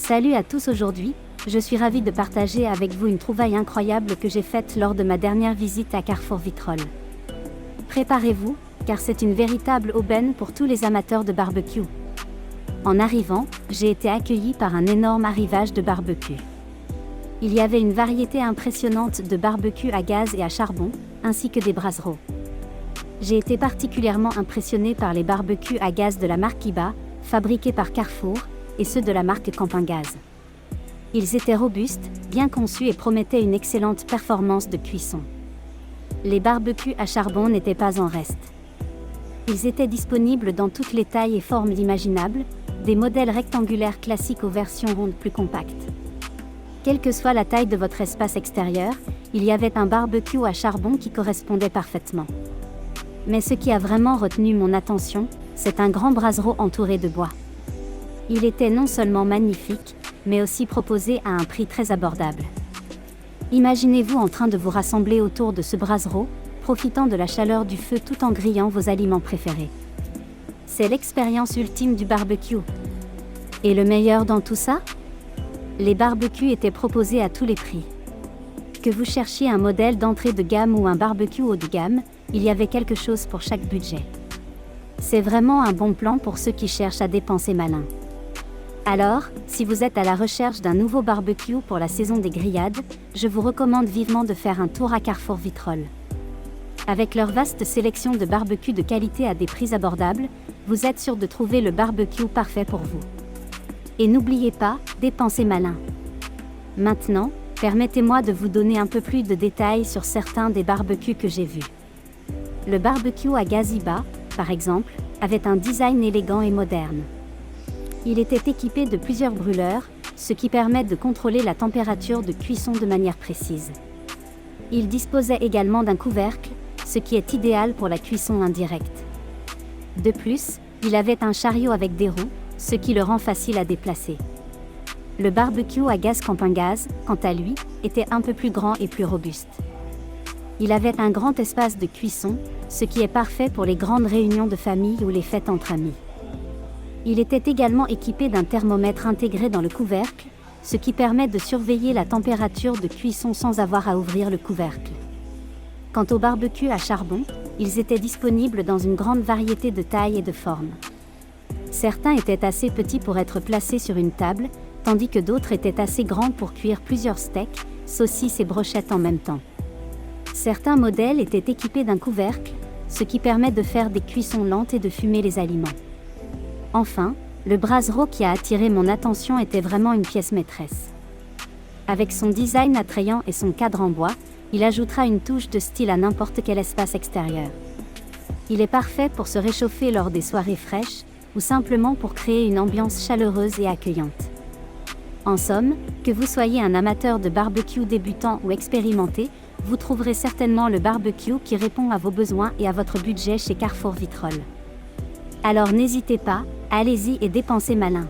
Salut à tous aujourd'hui, je suis ravie de partager avec vous une trouvaille incroyable que j'ai faite lors de ma dernière visite à Carrefour Vitrolles. Préparez-vous, car c'est une véritable aubaine pour tous les amateurs de barbecue. En arrivant, j'ai été accueillie par un énorme arrivage de barbecue. Il y avait une variété impressionnante de barbecue à gaz et à charbon, ainsi que des brasseros. J'ai été particulièrement impressionnée par les barbecues à gaz de la marque Iba, fabriqués par Carrefour, et ceux de la marque Campingaz. Ils étaient robustes, bien conçus et promettaient une excellente performance de cuisson. Les barbecues à charbon n'étaient pas en reste. Ils étaient disponibles dans toutes les tailles et formes imaginables, des modèles rectangulaires classiques aux versions rondes plus compactes. Quelle que soit la taille de votre espace extérieur, il y avait un barbecue à charbon qui correspondait parfaitement. Mais ce qui a vraiment retenu mon attention, c'est un grand brasero entouré de bois. Il était non seulement magnifique, mais aussi proposé à un prix très abordable. Imaginez-vous en train de vous rassembler autour de ce brasero, profitant de la chaleur du feu tout en grillant vos aliments préférés. C'est l'expérience ultime du barbecue. Et le meilleur dans tout ça ? Les barbecues étaient proposés à tous les prix. Que vous cherchiez un modèle d'entrée de gamme ou un barbecue haut de gamme, il y avait quelque chose pour chaque budget. C'est vraiment un bon plan pour ceux qui cherchent à dépenser malin. Alors, si vous êtes à la recherche d'un nouveau barbecue pour la saison des grillades, je vous recommande vivement de faire un tour à Carrefour Vitrolles. Avec leur vaste sélection de barbecues de qualité à des prix abordables, vous êtes sûr de trouver le barbecue parfait pour vous. Et n'oubliez pas, dépensez malin. Maintenant, permettez-moi de vous donner un peu plus de détails sur certains des barbecues que j'ai vus. Le barbecue à gaz Iba, par exemple, avait un design élégant et moderne. Il était équipé de plusieurs brûleurs, ce qui permet de contrôler la température de cuisson de manière précise. Il disposait également d'un couvercle, ce qui est idéal pour la cuisson indirecte. De plus, il avait un chariot avec des roues, ce qui le rend facile à déplacer. Le barbecue à gaz Campingaz, quant à lui, était un peu plus grand et plus robuste. Il avait un grand espace de cuisson, ce qui est parfait pour les grandes réunions de famille ou les fêtes entre amis. Il était également équipé d'un thermomètre intégré dans le couvercle, ce qui permet de surveiller la température de cuisson sans avoir à ouvrir le couvercle. Quant aux barbecues à charbon, ils étaient disponibles dans une grande variété de tailles et de formes. Certains étaient assez petits pour être placés sur une table, tandis que d'autres étaient assez grands pour cuire plusieurs steaks, saucisses et brochettes en même temps. Certains modèles étaient équipés d'un couvercle, ce qui permet de faire des cuissons lentes et de fumer les aliments. Enfin, le brasero qui a attiré mon attention était vraiment une pièce maîtresse. Avec son design attrayant et son cadre en bois, il ajoutera une touche de style à n'importe quel espace extérieur. Il est parfait pour se réchauffer lors des soirées fraîches, ou simplement pour créer une ambiance chaleureuse et accueillante. En somme, que vous soyez un amateur de barbecue débutant ou expérimenté, vous trouverez certainement le barbecue qui répond à vos besoins et à votre budget chez Carrefour Vitrolles. Alors n'hésitez pas, allez-y et dépensez malin.